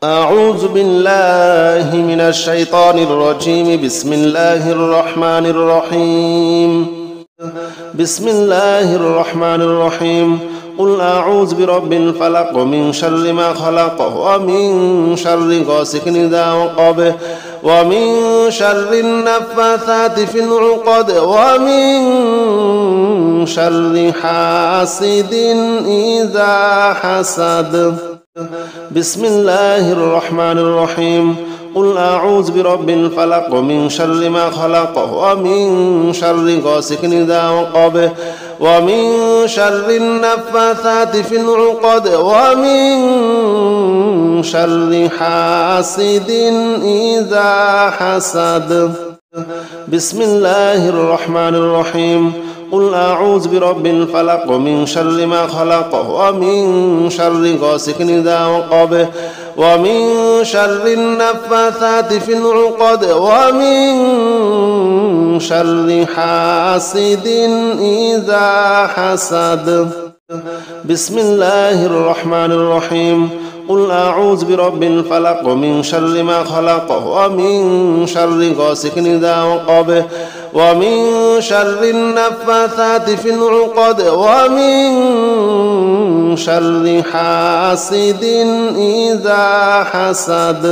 أعوذ بالله من الشيطان الرجيم. بسم الله الرحمن الرحيم. بسم الله الرحمن الرحيم. قل أعوذ برب الفلق ومن شر ما خلق ومن شر غاسق إذا وقب ومن شر النفاثات في العقد ومن شر حاسد إذا حسد. بسم الله الرحمن الرحيم. قل أعوذ برب الفلق ومن شر ما خلق ومن شر غاسق إذا وقب ومن شر النفاثات في العقد ومن شر حاسد إذا حسد. بسم الله الرحمن الرحيم. قل أعوذ برب الفلق ومن شر ما خلق ومن شر غاسق إذا وقب ومن شر النفاثات في العقد ومن شر حاسد إذا حسد. بسم الله الرحمن الرحيم. قل أعوذ برب الفلق ومن شر ما خلق ومن شر غاسق إذا وقب ومن شر النفاثات في العقد ومن شر حاسد إذا حسد.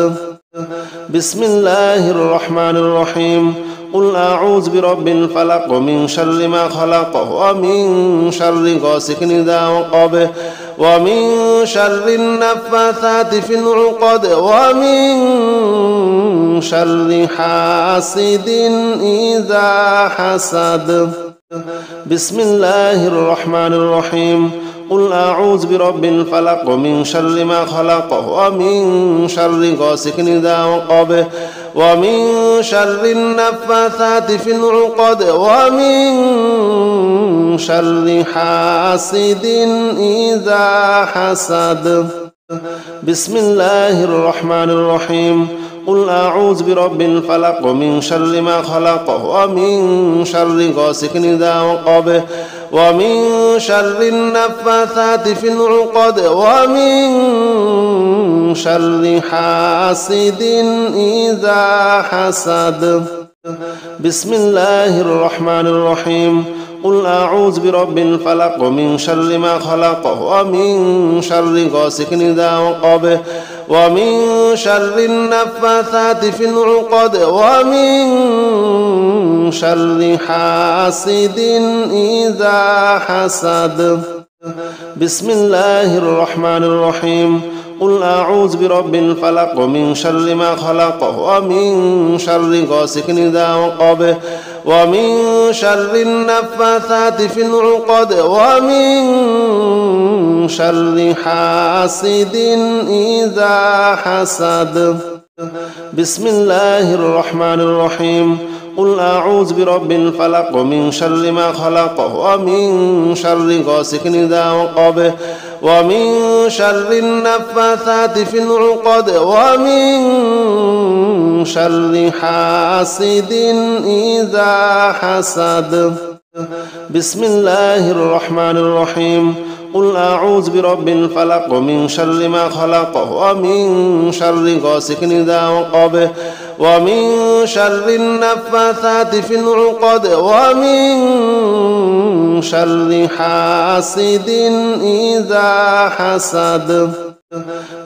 بسم الله الرحمن الرحيم. قل أعوذ برب الفلق ومن شر ما خلق ومن شر غاسق إذا وقب ومن شر النفاثات في العقد ومن شر حاسد إذا حسد. بسم الله الرحمن الرحيم. قل أعوذ برب الفلق ومن شر ما خلق ومن شر غاسق إذا وقب ومن شر النفاثات في العقد ومن شر حاسد إذا حسد. بسم الله الرحمن الرحيم. قل أعوذ برب الفلق ومن شر ما خلق ومن شر غاسق إذا وقب ومن شر النفاثات في العقد ومن شر حاسد إذا حسد. بسم الله الرحمن الرحيم. قل أعوذ برب الفلق ومن شر ما خلق ومن شر غاسق إذا وقب ومن شر النفاثات في العقد ومن شر حاسد إذا حسد. بسم الله الرحمن الرحيم. قل أعوذ برب الفلق ومن شر ما خلق ومن شر غاسق إذا وقب ومن شر النفاثات في العقد ومن شر حاسد إذا حسد. بسم الله الرحمن الرحيم. قل أعوذ برب الفلق ومن شر ما خلق ومن شر غاسق إذا وقب ومن شر النفاثات في العقد ومن شر حاسد إذا حسد. بسم الله الرحمن الرحيم. قل أعوذ برب الفلق ومن شر ما خلق ومن شر غاسق إذا وقب ومن شر النفاثات في العقد ومن شر حاسد إذا حسد.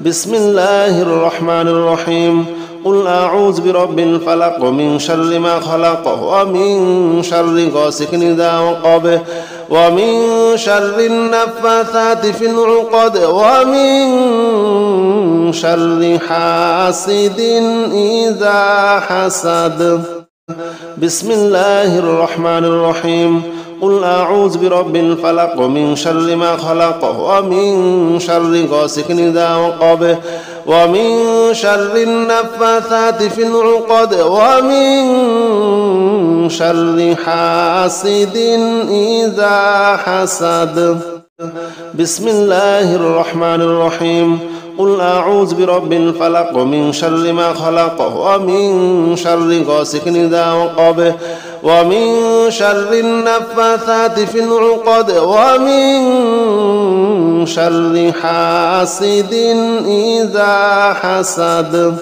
بسم الله الرحمن الرحيم. قل أعوذ برب الفلق ومن شر ما خلق ومن شر غاسق إذا وقب ومن شر النفاثات في العقد ومن شر حاسد إذا حسد. بسم الله الرحمن الرحيم. قل أعوذ برب الفلق ومن شر ما خلق ومن شر غاسق إذا وقب ومن شر النفاثات في العقد ومن شر حاسد إذا حسد. بسم الله الرحمن الرحيم. قل أعوذ برب الفلق ومن شر ما خلق ومن شر غاسق إذا وقب ومن شر النفاثات في العقد ومن شر حاسد إذا حسد.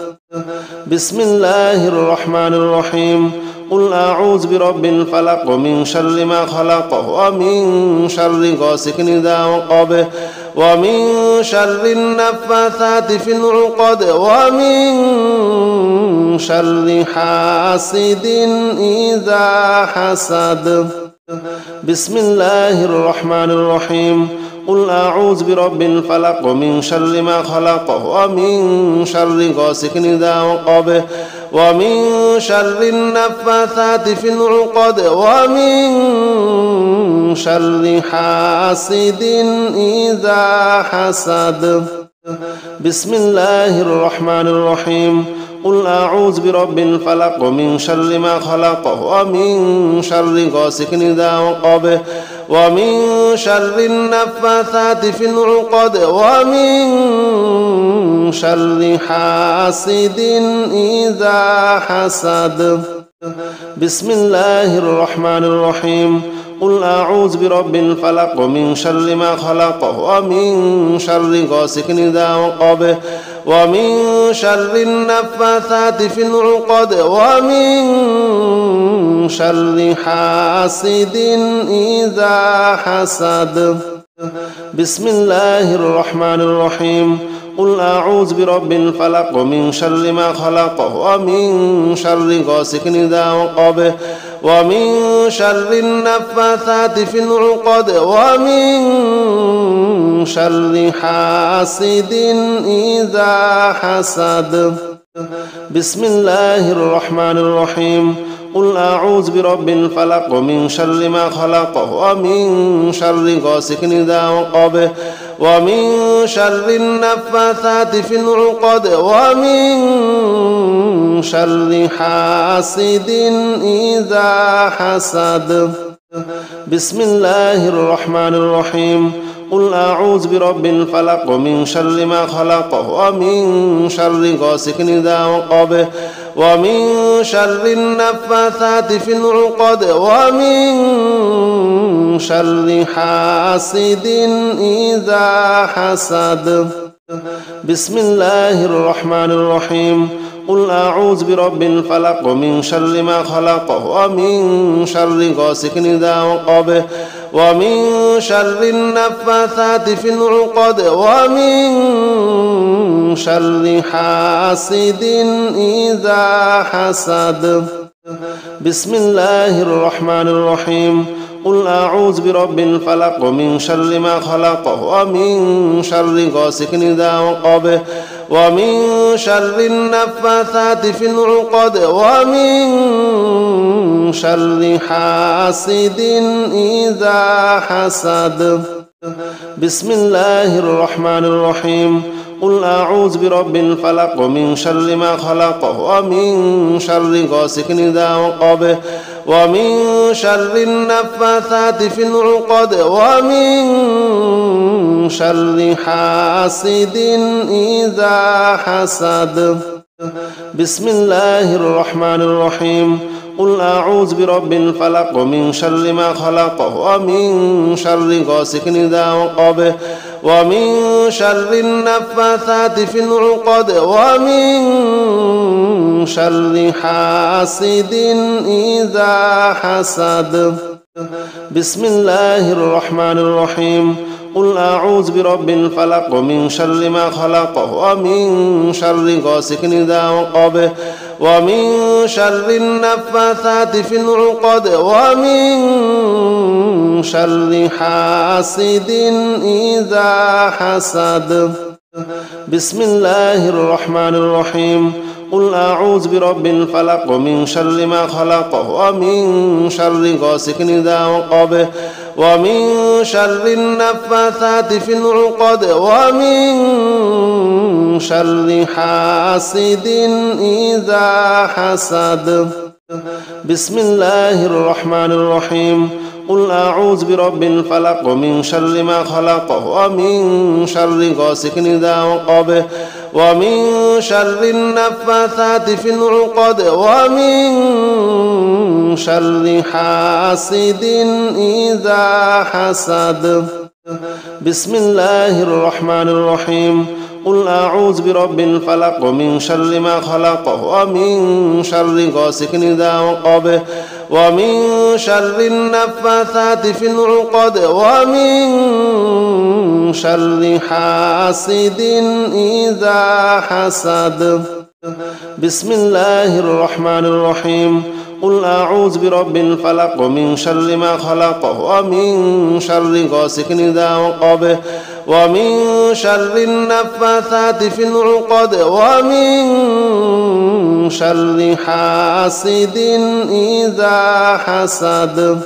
بسم الله الرحمن الرحيم. قل أعوذ برب الفلق من شر ما خلق ومن شر غاسق إذا وقب ومن شر النفاثات في العقد ومن شر حاسد إذا حسد. بسم الله الرحمن الرحيم. قل أعوذ برب الفلق من شر ما خلق ومن شر غاسق إذا وقب ومن شر النفاثات في العقد ومن شر حاسد إذا حسد. بسم الله الرحمن الرحيم. قل أعوذ برب الفلق من شر ما خلق ومن شر غاسق إذا وقب ومن شر النفاثات في العقد ومن شر حاسد إذا حسد. بسم الله الرحمن الرحيم. قل أعوذ برب الفلق من شر ما خلق ومن شر غاسق إذا وقب ومن شر النفاثات في العقد ومن شر حاسد إذا حسد. بسم الله الرحمن الرحيم. قل أعوذ برب الفلق من شر ما خلق ومن شر غاسق إذا وقب ومن شر النفاثات في العقد ومن شر حاسد إذا حسد. بسم الله الرحمن الرحيم. قل أعوذ برب الفلق من شر ما خلق ومن شر غاسق إذا وقب ومن شر النفاثات في العقد ومن شر حاسد إذا حسد. بسم الله الرحمن الرحيم. قل أعوذ برب الفلق من شر ما خلق ومن شر غاسق إذا وقب ومن شر النفاثات في العقد ومن شر حاسد إذا حسد. بسم الله الرحمن الرحيم. قل أعوذ برب الفلق من شر ما خلق ومن شر غاسق إذا وقب ومن شر النفاثات في العقد ومن شر حاسد إذا حسد. بسم الله الرحمن الرحيم. قل أعوذ برب الفلق من شر ما خلق ومن شر غاسق إذا وقب ومن شر النفاثات في العقد ومن شر حاسد إذا حسد. بسم الله الرحمن الرحيم. قل أعوذ برب الفلق من شر ما خلق ومن شر غاسق إذا وقب ومن شر النفاثات في العقد ومن شر حاسد إذا حسد. بسم الله الرحمن الرحيم. قل أعوذ برب الفلق من شر ما خلق ومن شر غاسق إذا وقب ومن شر النفاثات في العقد ومن شر حاسد إذا حسد. بسم الله الرحمن الرحيم. قل أعوذ برب الفلق من شر ما خلق ومن شر غاسق إذا وقب ومن شر النفاثات في العقد ومن شر حاسد إذا حسد. بسم الله الرحمن الرحيم. قل أعوذ برب الفلق من شر ما خلق ومن شر غاسق إذا وقب ومن شر النفاثات في العقد ومن شر حاسد إذا حسد. بسم الله الرحمن الرحيم. قل أعوذ برب الفلق من شر ما خلق ومن شر غاسق إذا وقب ومن شر النفاثات في العقد ومن شر حاسد إذا حسد. بسم الله الرحمن الرحيم. قل أعوذ برب الفلق من شر ما خلق ومن شر غاسق إذا وقب ومن شر النفاثات في العقد ومن شر حاسد إذا حسد. بسم الله الرحمن الرحيم. قل أعوذ برب الفلق من شر ما خلق ومن شر غاسق إذا وقب ومن شر النفاثات في العقد ومن شر حاسد إذا حسد.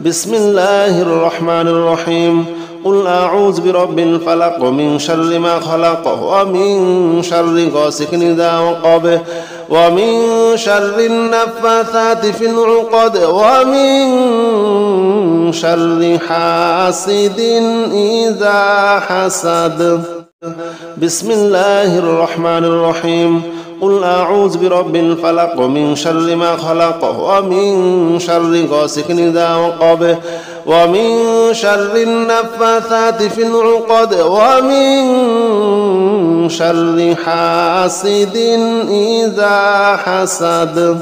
بسم الله الرحمن الرحيم. قل أعوذ برب الفلق من شر ما خلق ومن شر غاسق إذا وقب ومن شر النفاثات في العقد ومن شر حاسد إذا حسد. بسم الله الرحمن الرحيم. قل أعوذ برب الفلق من شر ما خلق ومن شر غاسق إذا وقب ومن شر النفاثات في العقد ومن شر حاسد إذا حسد.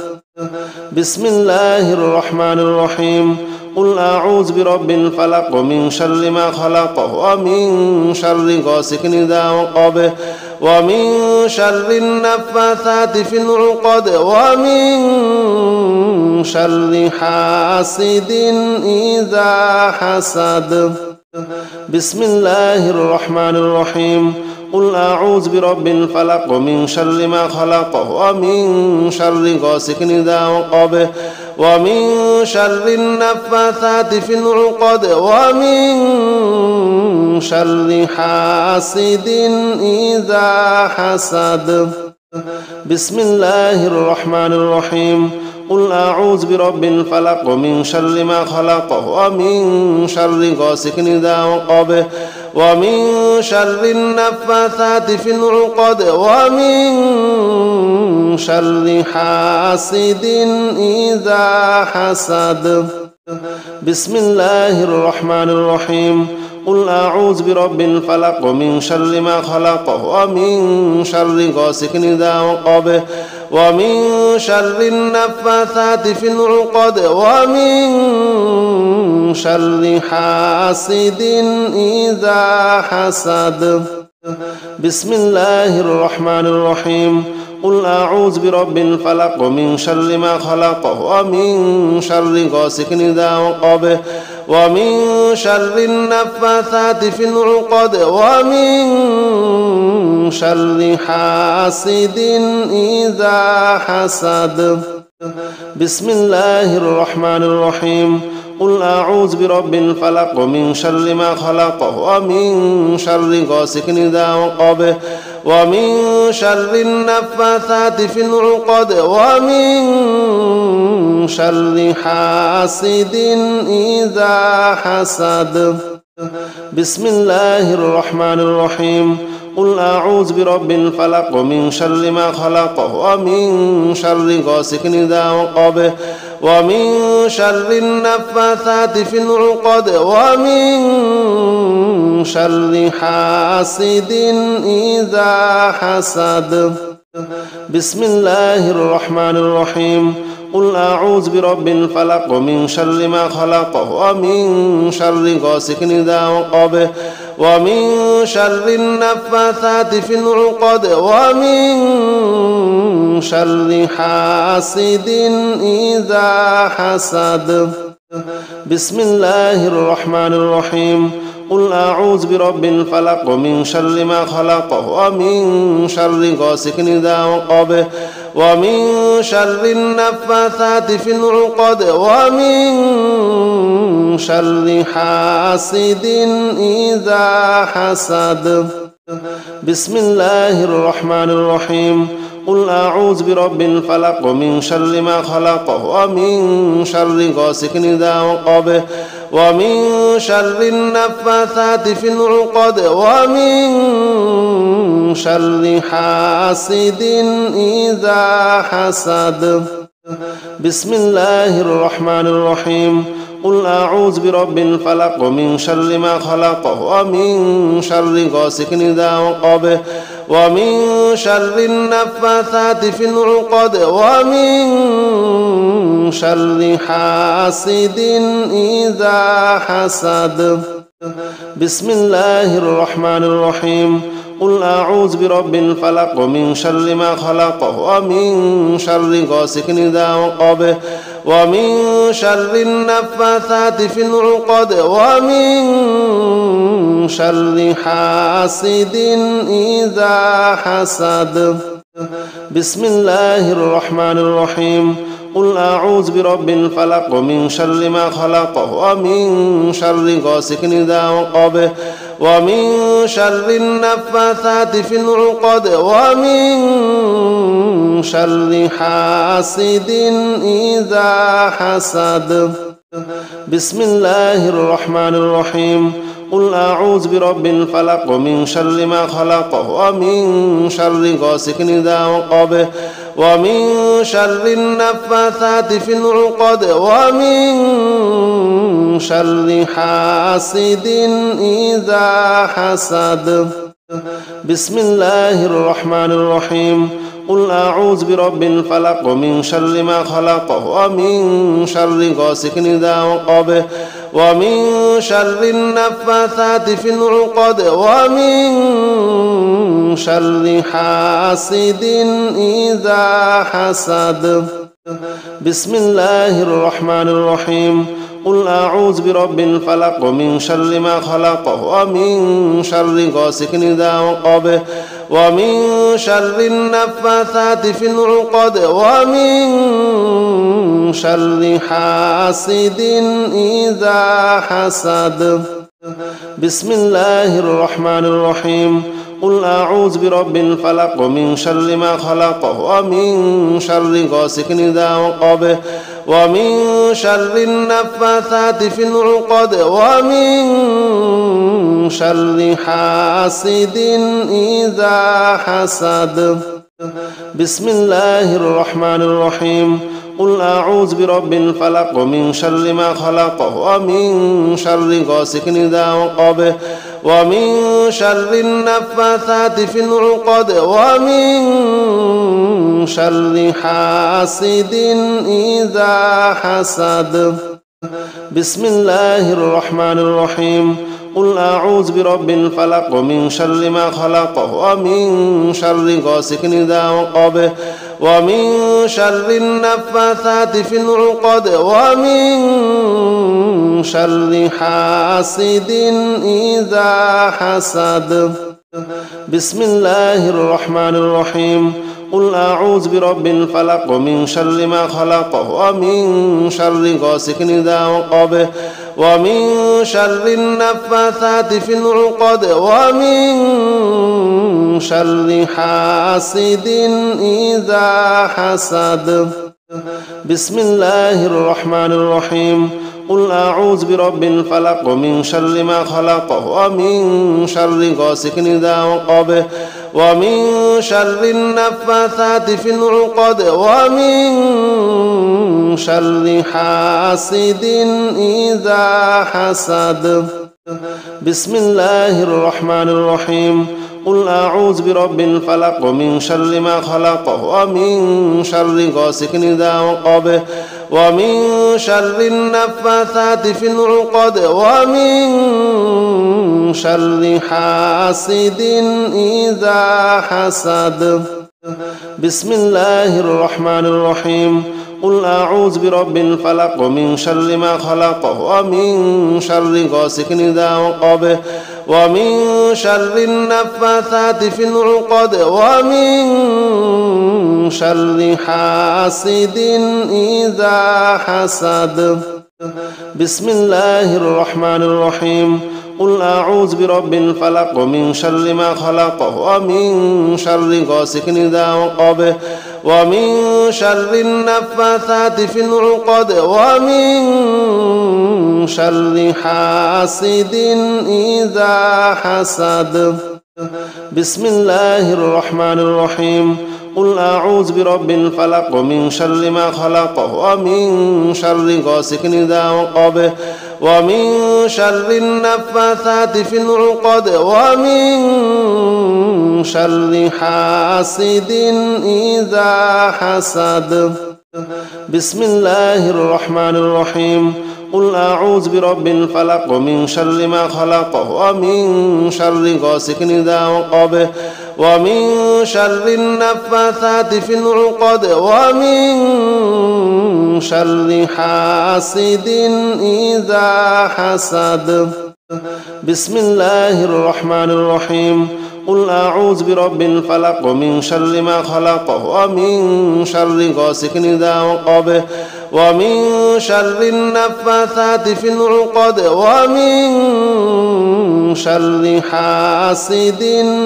بسم الله الرحمن الرحيم. قل أعوذ برب الفلق من شر ما خلق ومن شر غاسق إذا وقب ومن شر النفاثات في العقد ومن شر حاسد إذا حسد. بسم الله الرحمن الرحيم. قل أعوذ برب الفلق من شر ما خلق ومن شر غاسق إذا وقب ومن شر النفاثات في العقد ومن شر حاسد إذا حسد. بسم الله الرحمن الرحيم. قل أعوذ برب الفلق من شر ما خلق ومن شر غاسق إذا وقب ومن شر النفاثات في العقد ومن شر حاسد إذا حسد. بسم الله الرحمن الرحيم. قل أعوذ برب الفلق من شر ما خلق ومن شر غاسق إذا وقب ومن شر النفاثات في العقد ومن شر حاسد إذا حسد. بسم الله الرحمن الرحيم. قل أعوذ برب الفلق من شر ما خلق ومن شر غاسق إذا وقب ومن شر النفاثات في العقد ومن شر حاسد إذا حسد. بسم الله الرحمن الرحيم. قل أعوذ برب الفلق من شر ما خلق ومن شر غاسق إذا وقب ومن شر النفاثات في العقد ومن شر حاسد إذا حسد. بسم الله الرحمن الرحيم. قل أعوذ برب الفلق من شر ما خلق ومن شر غاسق إذا وقب ومن شر النفاثات في العقد ومن شر حاسد إذا حسد. بسم الله الرحمن الرحيم. قل أعوذ برب الفلق من شر ما خلق ومن شر غاسق إذا وقب ومن شر النفاثات في العقد ومن شر حاسد إذا حسد. بسم الله الرحمن الرحيم. قل أعوذ برب الفلق من شر ما خلق ومن شر غاسق إذا وقب ومن شر النفاثات في العقد ومن شر حاسد إذا حسد. بسم الله الرحمن الرحيم. قل أعوذ برب الفلق من شر ما خلق ومن شر غاسق إذا وقب ومن شر النفاثات في العقد ومن شر حاسد إذا حسد. بسم الله الرحمن الرحيم. قل أعوذ برب الفلق من شر ما خلق ومن شر غاسق إذا وقب ومن شر النفاثات في العقد ومن شر حاسد إذا حسد. بسم الله الرحمن الرحيم. قل أعوذ برب الفلق من شر ما خلق ومن شر غاسق إذا وقب ومن شر النفاثات في العقد ومن شر حاسد إذا حسد. بسم الله الرحمن الرحيم. قل أعوذ برب الفلق من شر ما خلق ومن شر غاسق إذا وقب ومن شر النفاثات في العقد ومن شر حاسد إذا حسد. بسم الله الرحمن الرحيم. قل أعوذ برب الفلق من شر ما خلق ومن شر غاسق إذا وقب ومن شر النفاثات في العقد ومن شر حاسد إذا حسد. بسم الله الرحمن الرحيم. قل أعوذ برب الفلق من شر ما خلق ومن شر غاسق إذا وقب ومن شر النفاثات في العقد ومن شر حاسد إذا حسد. بسم الله الرحمن الرحيم. قل أعوذ برب الفلق من شر ما خلق ومن شر غاسق إذا وقب ومن شر النفاثات في العقد ومن شر حاسد إذا حسد. بسم الله الرحمن الرحيم. قل أعوذ برب الفلق من شر ما خلق ومن شر غاسق إذا وقب ومن شر النفاثات في العقد ومن شر حاسد إذا حسد. بسم الله الرحمن الرحيم. قل أعوذ برب الفلق من شر ما خلق ومن شر غاسق إذا وقب ومن شر النفاثات في العقد ومن شر حاسد إذا حسد. بسم الله الرحمن الرحيم. قل أعوذ برب الفلق من شر ما خلق ومن شر غاسق إذا وقب ومن شر النفاثات في العقد ومن شر حاسد إذا حسد. بسم الله الرحمن الرحيم. قل أعوذ برب الفلق من شر ما خلق ومن شر غاسق إذا وقب ومن شر النفاثات في العقد ومن شر حاسد إذا حسد. بسم الله الرحمن الرحيم. قل أعوذ برب الفلق من شر ما خلق ومن شر غاسق إذا وقب ومن شر النفاثات في العقد ومن شر حاسد إذا حسد. بسم الله الرحمن الرحيم. قل أعوذ برب الفلق من شر ما خلق ومن شر غاسق إذا وقب ومن شر النفاثات في العقد ومن شر حاسد إذا حسد. بسم الله الرحمن الرحيم. قل أعوذ برب الفلق من شر ما خلق ومن شر غاسق إذا وقب ومن شر النفاثات في العقد ومن شر حاسد إذا حسد. بسم الله الرحمن الرحيم. قل أعوذ برب الفلق من شر ما خلق ومن شر غاسق إذا وقب ومن شر النفاثات في العقد ومن شر حاسد إذا حسد بسم الله الرحمن الرحيم قل أعوذ برب الفلق من شر ما خلق ومن شر غاسق إذا وقب ومن شر النفاثات في العقد ومن شر حاسد إذا حسد بسم الله الرحمن الرحيم قل أعوذ برب الفلق من شر ما خلق ومن شر غاسق إذا وقب ومن شر النفاثات في العقد ومن شر حاسد إذا حسد بسم الله الرحمن الرحيم قل أعوذ برب الفلق من شر ما خلق ومن شر غاسق إذا وقب ومن شر النفاثات في العقد ومن شر حاسد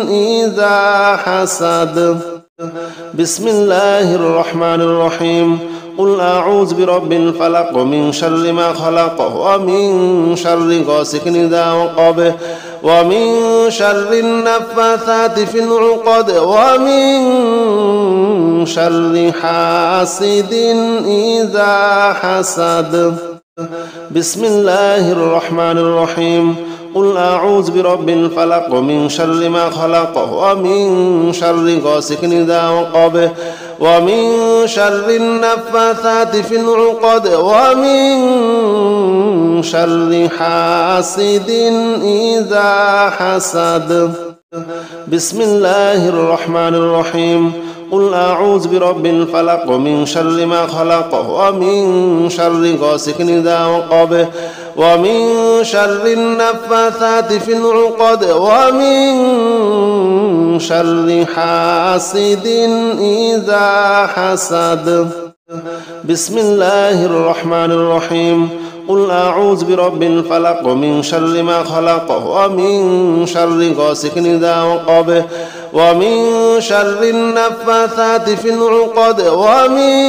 إذا حسد بسم الله الرحمن الرحيم قل أعوذ برب الفلق من شر ما خلق ومن شر غاسق إذا وقب ومن شر النفاثات في العقد ومن شر حاسد إذا حسد بسم الله الرحمن الرحيم قل أعوذ برب الفلق من شر ما خلق ومن شر غاسق إذا وقب ومن شر النفاثات في العقد ومن شر حاسد إذا حسد بسم الله الرحمن الرحيم قل أعوذ برب الفلق من شر ما خلق ومن شر غاسق إذا وقب ومن شر النفاثات في العقد ومن شر حاسد إذا حسد بسم الله الرحمن الرحيم قل أعوذ برب الفلق من شر ما خلق ومن شر غاسق إذا وقب ومن شر النفاثات في العقد ومن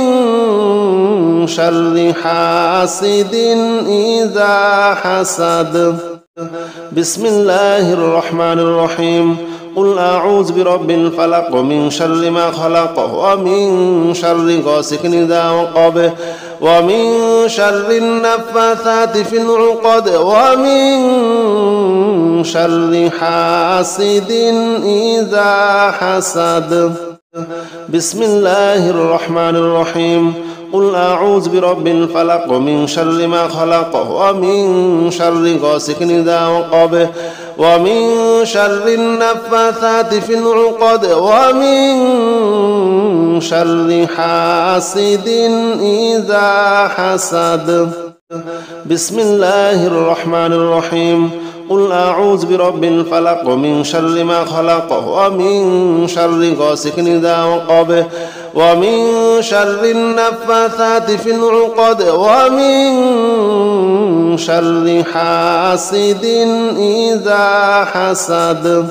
شر حاسد إذا حسد بسم الله الرحمن الرحيم قل أعوذ برب الفلق من شر ما خلق ومن شر غاسق إذا وقب ومن شر النفاثات في العقد ومن شر حاسد إذا حسد بسم الله الرحمن الرحيم قل أعوذ برب الفلق من شر ما خلق ومن شر غاسق إذا وقب ومن شر النفاثات في العقد ومن شر حاسد إذا حسد بسم الله الرحمن الرحيم قل أعوذ برب الفلق من شر ما خلق ومن شر غاسق إذا وقب ومن شر النفاثات في العقد ومن شر حاسد إذا حسد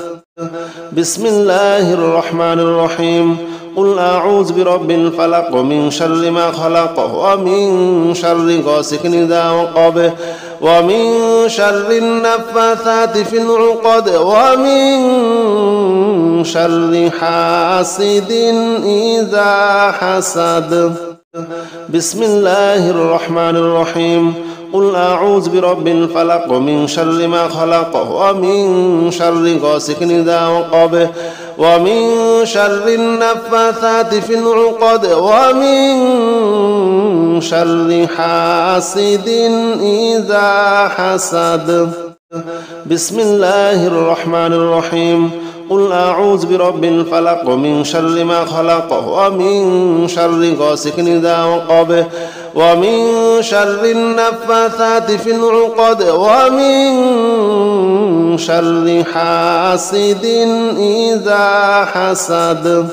بسم الله الرحمن الرحيم قل أعوذ برب الفلق من شر ما خلق ومن شر غاسق إذا وقب ومن شر النفاثات في العقد ومن شر حاسد إذا حسد بسم الله الرحمن الرحيم قل أعوذ برب الفلق من شر ما خلق ومن شر غاسق إذا وقب ومن شر النفاثات في العقد ومن شر حاسد إذا حسد بسم الله الرحمن الرحيم قل أعوذ برب الفلق من شر ما خلق ومن شر غاسق إذا وقب ومن شر النفاثات في العقد ومن شر حاسد إذا حسد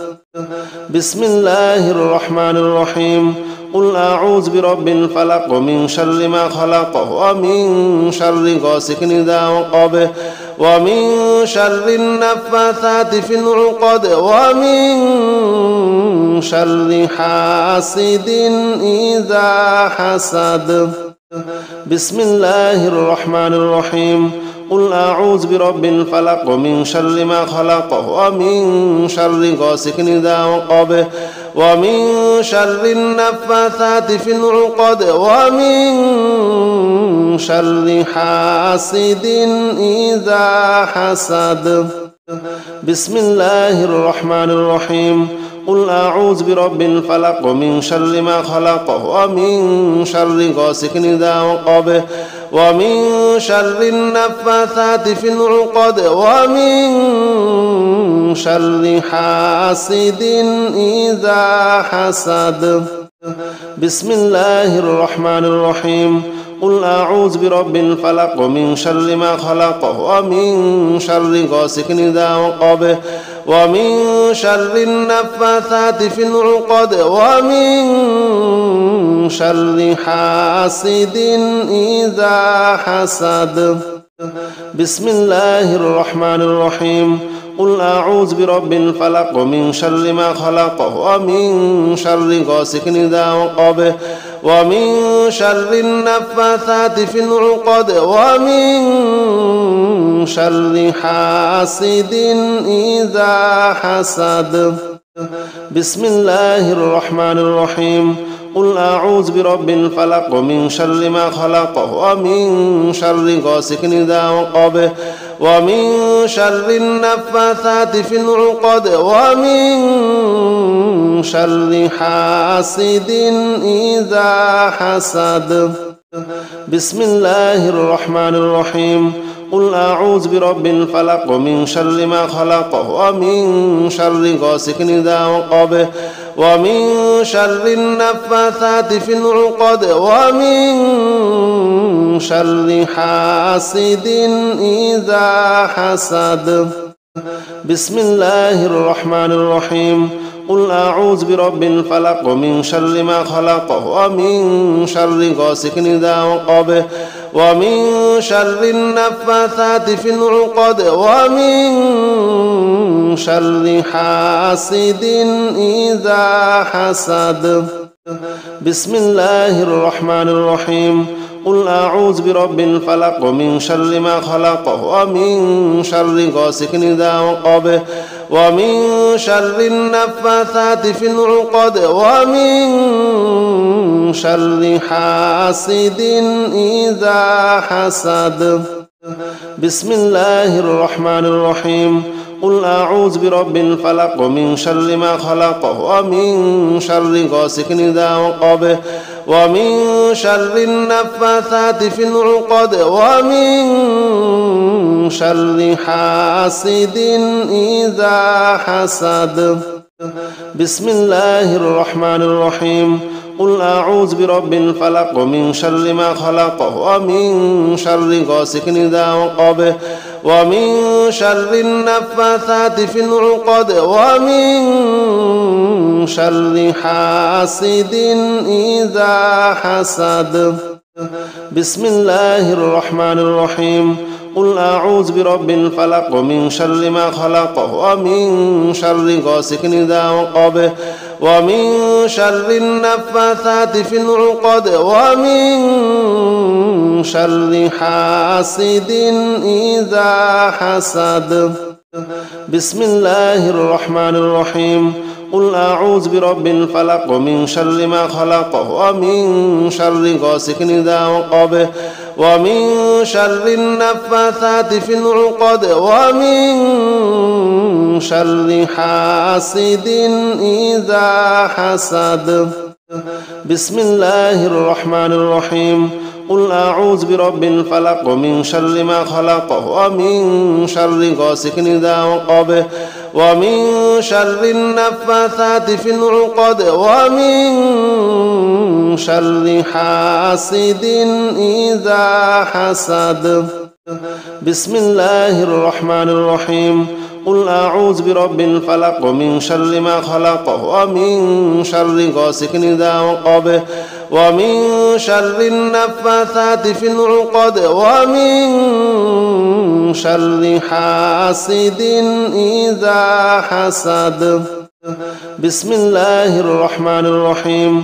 بسم الله الرحمن الرحيم قل أعوذ برب الفلق من شر ما خلق ومن شر غاسق إذا وقب ومن شر النفاثات في العقد ومن شر حاسد إذا حسد بسم الله الرحمن الرحيم قل أعوذ برب الفلق من شر ما خلق ومن شر غاسق إذا وقب ومن شر النفاثات في العقد ومن شر حاسد إذا حسد بسم الله الرحمن الرحيم قل أعوذ برب الفلق من شر ما خلق ومن شر غاسق إذا وقب ومن شر النفاثات في العقد ومن شر حاسد إذا حسد بسم الله الرحمن الرحيم قل أعوذ برب الفلق من شر ما خلق ومن شر غاسق إذا وقب ومن شر النفاثات في العقد ومن شر حاسد إذا حسد بسم الله الرحمن الرحيم قل أعوذ برب الفلق من شر ما خلق ومن شر غاسق إذا وقب ومن شر النفاثات في العقد ومن شر حاسد إذا حسد بسم الله الرحمن الرحيم قل أعوذ برب الفلق من شر ما خلق ومن شر غاسق إذا وقب ومن شر النفاثات في العقد ومن شر حاسد إذا حسد بسم الله الرحمن الرحيم قل أعوذ برب الفلق من شر ما خلق ومن شر غاسق إذا وقب ومن شر النفاثات في العقد ومن شر حاسد إذا حسد بسم الله الرحمن الرحيم قل أعوذ برب الفلق من شر ما خلق ومن شر غاسق إذا وقب ومن شر النفاثات في العقد ومن شر حاسد إذا حسد بسم الله الرحمن الرحيم قل أعوذ برب الفلق من شر ما خلق ومن شر غاسق إذا وقب ومن شر النفاثات في العقد ومن شر حاسد إذا حسد بسم الله الرحمن الرحيم قل أعوذ برب الفلق من شر ما خلق ومن شر غاسق إذا وقب ومن شر النفاثات في العقد ومن شر حاسد إذا حسد بسم الله الرحمن الرحيم قل أعوذ برب الفلق من شر ما خلق ومن شر غاسق إذا وقب ومن شر النفاثات في العقد ومن شر حاسد إذا حسد بسم الله الرحمن الرحيم قل أعوذ برب الفلق من شر ما خلق ومن شر غاسق إذا وقب ومن شر النفاثات في العقد ومن شر حاسد إذا حسد بسم الله الرحمن الرحيم قل أعوذ برب الفلق من شر ما خلق ومن شر غاسق إذا وقب ومن شر النفاثات في العقد ومن شر حاسد إذا حسد بسم الله الرحمن الرحيم قل أعوذ برب الفلق من شر ما خلق ومن شر غاسق إذا وقب ومن شر النفاثات في العقد ومن شر حاسد إذا حسد بسم الله الرحمن الرحيم قل أعوذ برب الفلق من شر ما خلق ومن شر غاسق إذا وقب ومن شر النفاثات في العقد ومن شر حاسد إذا حسد بسم الله الرحمن الرحيم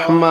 الرحمن